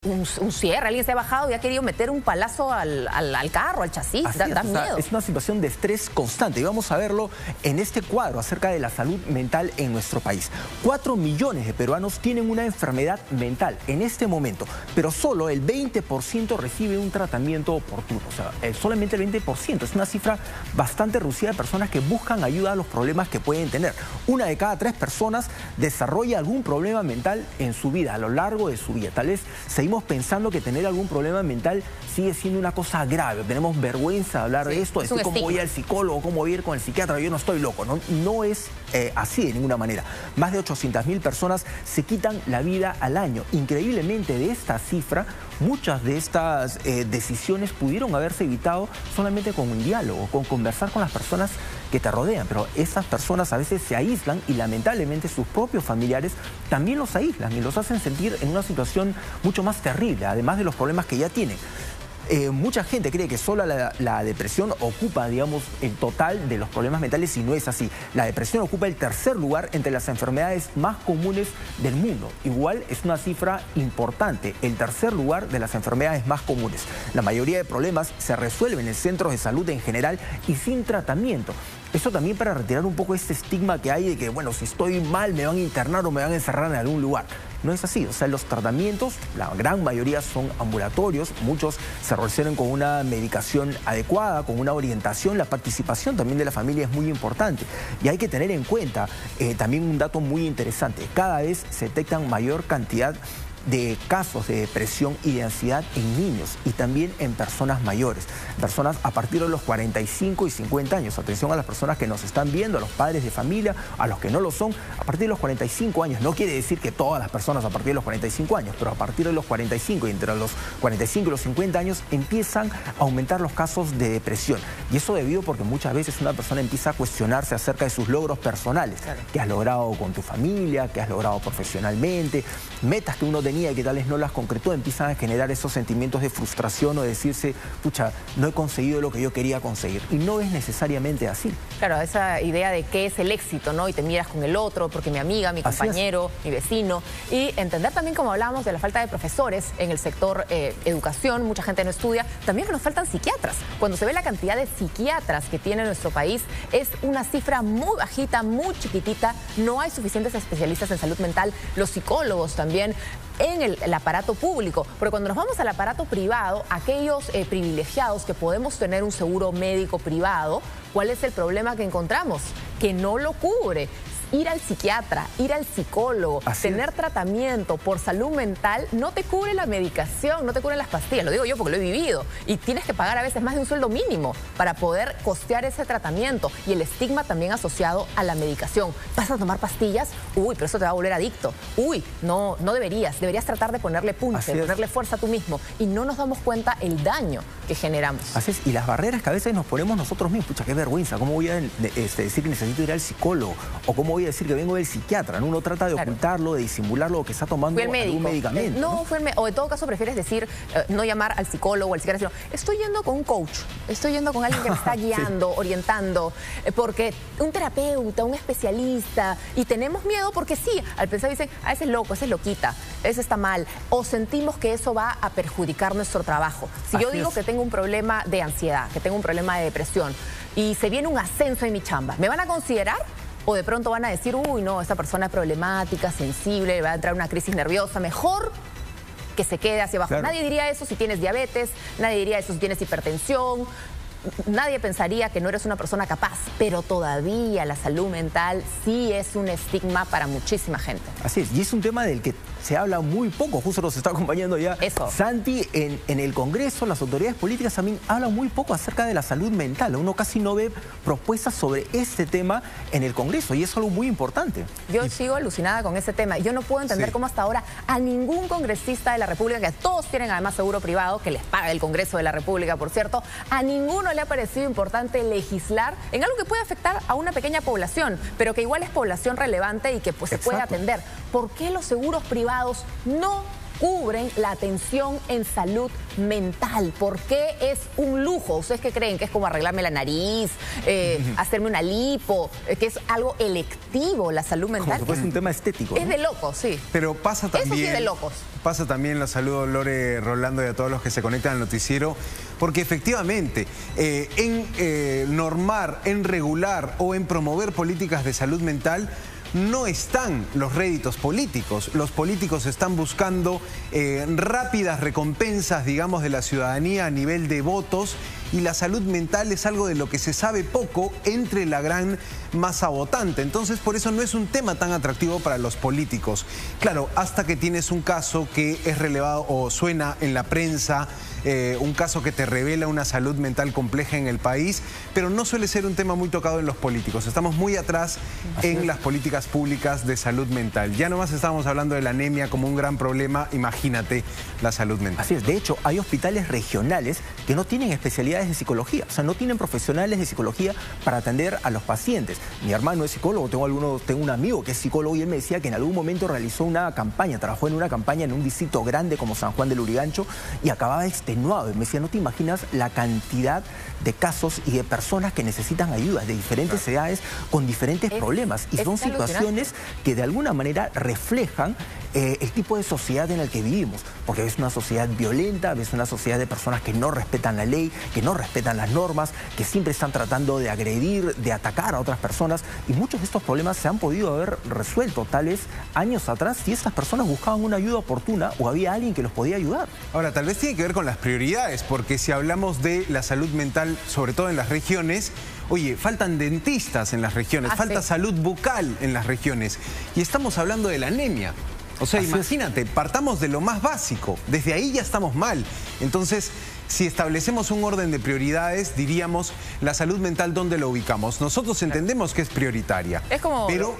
un cierre, alguien se ha bajado y ha querido meter un palazo al carro, al chasis, da miedo. Es una situación de estrés constante y vamos a verlo en este cuadro acerca de la salud mental en nuestro país. 4 millones de peruanos tienen una enfermedad mental en este momento, pero solo el 20% recibe un tratamiento oportuno, o sea, solamente el 20%, es una cifra bastante reducida de personas que buscan ayuda a los problemas que pueden tener. 1 de cada 3 personas desarrolla algún problema mental en su vida, a lo largo de su vida. Tal vez seguimos pensando que tener algún problema mental sigue siendo una cosa grave. Tenemos vergüenza de hablar de esto, de decir cómo voy al psicólogo, cómo voy a ir con el psiquiatra, yo no estoy loco. No es así de ninguna manera. Más de 800.000 personas se quitan la vida al año. Increíblemente, de esta cifra, muchas de estas decisiones pudieron haberse evitado solamente con un diálogo, con conversar con las personas que te rodean, pero esas personas a veces se aíslan y lamentablemente sus propios familiares también los aíslan y los hacen sentir en una situación mucho más terrible, además de los problemas que ya tienen. Mucha gente cree que solo la depresión ocupa, digamos, el total de los problemas mentales y no es así. La depresión ocupa el tercer lugar entre las enfermedades más comunes del mundo. Igual es una cifra importante, el tercer lugar de las enfermedades más comunes. La mayoría de problemas se resuelven en centros de salud en general y sin tratamiento. Eso también para retirar un poco este estigma que hay de que, bueno, si estoy mal me van a internar o me van a encerrar en algún lugar. No es así, o sea, los tratamientos, la gran mayoría son ambulatorios, muchos se resuelven con una medicación adecuada, con una orientación, la participación también de la familia es muy importante. Y hay que tener en cuenta también un dato muy interesante, cada vez se detectan mayor cantidad de casos de depresión y de ansiedad en niños y también en personas mayores, personas a partir de los 45 y 50 años. Atención a las personas que nos están viendo, a los padres de familia, a los que no lo son, a partir de los 45 años. No quiere decir que todas las personas a partir de los 45 años, pero a partir de los 45 y entre los 45 y los 50 años empiezan a aumentar los casos de depresión. Y eso debido porque muchas veces una persona empieza a cuestionarse acerca de sus logros personales, que has logrado con tu familia, que has logrado profesionalmente, metas que uno tenía y que tal vez no las concretó, empiezan a generar esos sentimientos de frustración o de decirse, pucha, no he conseguido lo que yo quería conseguir. Y no es necesariamente así. Claro, esa idea de qué es el éxito, ¿no? Y te miras con el otro, porque mi amiga, mi compañero, mi vecino. Y entender también, como hablábamos, de la falta de profesores en el sector educación, mucha gente no estudia, también que nos faltan psiquiatras. Cuando se ve la cantidad de psiquiatras que tiene nuestro país, es una cifra muy bajita, muy chiquitita, no hay suficientes especialistas en salud mental, los psicólogos también, en el aparato público, porque cuando nos vamos al aparato privado, aquellos privilegiados que podemos tener un seguro médico privado, ¿cuál es el problema que encontramos? Que no lo cubre. Ir al psiquiatra, ir al psicólogo, tener tratamiento por salud mental, no te cubre la medicación, no te cubren las pastillas. Lo digo yo porque lo he vivido. Y tienes que pagar a veces más de un sueldo mínimo para poder costear ese tratamiento. Y el estigma también asociado a la medicación. ¿Vas a tomar pastillas? Uy, pero eso te va a volver adicto. Uy, no deberías. Deberías tratar de ponerle punche, de ponerle fuerza a tú mismo. Y no nos damos cuenta el daño que generamos. Así es. Y las barreras que a veces nos ponemos nosotros mismos. Pucha, qué vergüenza. ¿Cómo voy a decir que necesito ir al psicólogo? ¿O cómo voy a decir que vengo del psiquiatra? ¿No? Uno trata de ocultarlo, de disimularlo, que está tomando algún medicamento. O en todo caso prefieres decir, no llamar al psicólogo o al psiquiatra, sino estoy yendo con un coach, estoy yendo con alguien que me está guiando, orientando, porque un terapeuta, un especialista, y tenemos miedo porque sí, al pensar dicen, ese es loco, ese es loquita, ese está mal, o sentimos que eso va a perjudicar nuestro trabajo. Si yo digo que tengo un problema de ansiedad, que tengo un problema de depresión, y se viene un ascenso en mi chamba, ¿me van a considerar? O de pronto van a decir, uy, no, esta persona es problemática, sensible, va a entrar una crisis nerviosa, mejor que se quede hacia abajo. Nadie diría eso si tienes diabetes, nadie diría eso si tienes hipertensión, nadie pensaría que no eres una persona capaz, pero todavía la salud mental sí es un estigma para muchísima gente. Así es, y es un tema del que se habla muy poco, justo nos está acompañando ya Santi en el Congreso, las autoridades políticas también hablan muy poco acerca de la salud mental, uno casi no ve propuestas sobre este tema en el Congreso y es algo muy importante. Yo sigo alucinada con ese tema, yo no puedo entender cómo hasta ahora a ningún congresista de la República, que todos tienen además seguro privado, que les paga el Congreso de la República, por cierto, a ninguno le ha parecido importante legislar en algo que puede afectar a una pequeña población, pero que igual es población relevante y que pues se puede atender. ¿Por qué los seguros privados no cubren la atención en salud mental. ¿Por qué es un lujo? ¿Ustedes qué creen? ¿Que es como arreglarme la nariz, hacerme una lipo, que es algo electivo la salud mental? Como si fuese un tema estético, ¿no? Es de locos, sí. Pero pasa también... Eso sí es de locos. Pasa también, los saludo Lore, Rolando y a todos los que se conectan al noticiero, porque efectivamente en normar, en regular o en promover políticas de salud mental no están los réditos políticos. Los políticos están buscando rápidas recompensas, digamos, de la ciudadanía a nivel de votos, y la salud mental es algo de lo que se sabe poco entre la gran masa votante. Entonces, por eso no es un tema tan atractivo para los políticos. Claro, hasta que tienes un caso que es relevado o suena en la prensa, un caso que te revela una salud mental compleja en el país, pero no suele ser un tema muy tocado en los políticos. Estamos muy atrás en las políticas públicas de salud mental. Ya nomás estábamos hablando de la anemia como un gran problema, imagínate la salud mental. Así es, de hecho hay hospitales regionales que no tienen especialidades de psicología, o sea, no tienen profesionales de psicología para atender a los pacientes. Mi hermano es psicólogo, tengo un amigo que es psicólogo, y él me decía que en algún momento realizó una campaña, trabajó en una campaña en un distrito grande como San Juan del Lurigancho y acababa extenuado. Y me decía, no te imaginas la cantidad de casos y de personas que necesitan ayuda de diferentes edades con diferentes problemas. Y son situaciones que de alguna manera reflejan el tipo de sociedad en el que vivimos, porque es una sociedad violenta, es una sociedad de personas que no respetan la ley, que no respetan las normas, que siempre están tratando de agredir, de atacar a otras personas, y muchos de estos problemas se han podido haber resuelto tal vez años atrás si estas personas buscaban una ayuda oportuna o había alguien que los podía ayudar. Ahora, tal vez tiene que ver con las prioridades, porque si hablamos de la salud mental, sobre todo en las regiones, oye, faltan dentistas en las regiones, falta salud bucal en las regiones, y estamos hablando de la anemia. O sea, imagínate, partamos de lo más básico, desde ahí ya estamos mal. Entonces, si establecemos un orden de prioridades, diríamos, la salud mental, ¿dónde la ubicamos? Nosotros entendemos que es prioritaria, pero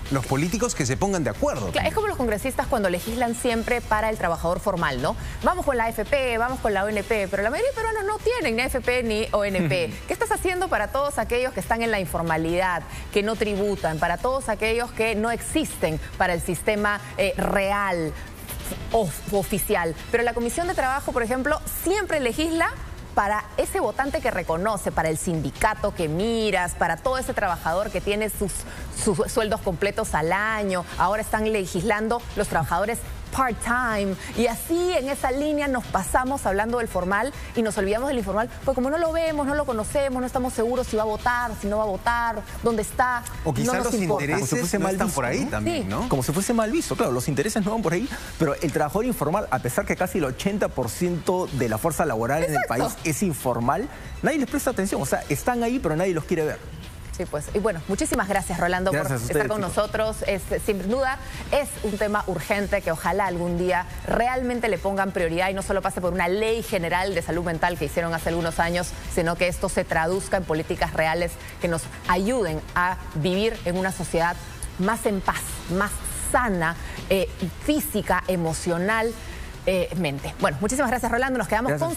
los políticos que se pongan de acuerdo. Claro, es como los congresistas cuando legislan siempre para el trabajador formal, ¿no? Vamos con la AFP, vamos con la ONP, pero la mayoría de peruanos no tienen ni AFP ni ONP. ¿Qué estás haciendo para todos aquellos que están en la informalidad, que no tributan, para todos aquellos que no existen para el sistema real, oficial? Pero la Comisión de Trabajo, por ejemplo, siempre legisla para ese votante que reconoce, para el sindicato que miras, para todo ese trabajador que tiene sus sueldos completos al año. Ahora están legislando los trabajadores part-time, y así en esa línea nos pasamos hablando del formal y nos olvidamos del informal, pues como no lo vemos, no lo conocemos, no estamos seguros si va a votar, si no va a votar, dónde está, o quizás no nos los importa. intereses no están por ahí también, ¿no? Como si fuese mal visto, claro, los intereses no van por ahí, pero el trabajador informal, a pesar que casi el 80% de la fuerza laboral en el país es informal, nadie les presta atención, o sea, están ahí pero nadie los quiere ver. Sí, pues. Y bueno, muchísimas gracias, Rolando, por estar con nosotros. Sin duda, es un tema urgente que ojalá algún día realmente le pongan prioridad y no solo pase por una ley general de salud mental que hicieron hace algunos años, sino que esto se traduzca en políticas reales que nos ayuden a vivir en una sociedad más en paz, más sana, física, emocional, mente. Bueno, muchísimas gracias, Rolando. Nos quedamos con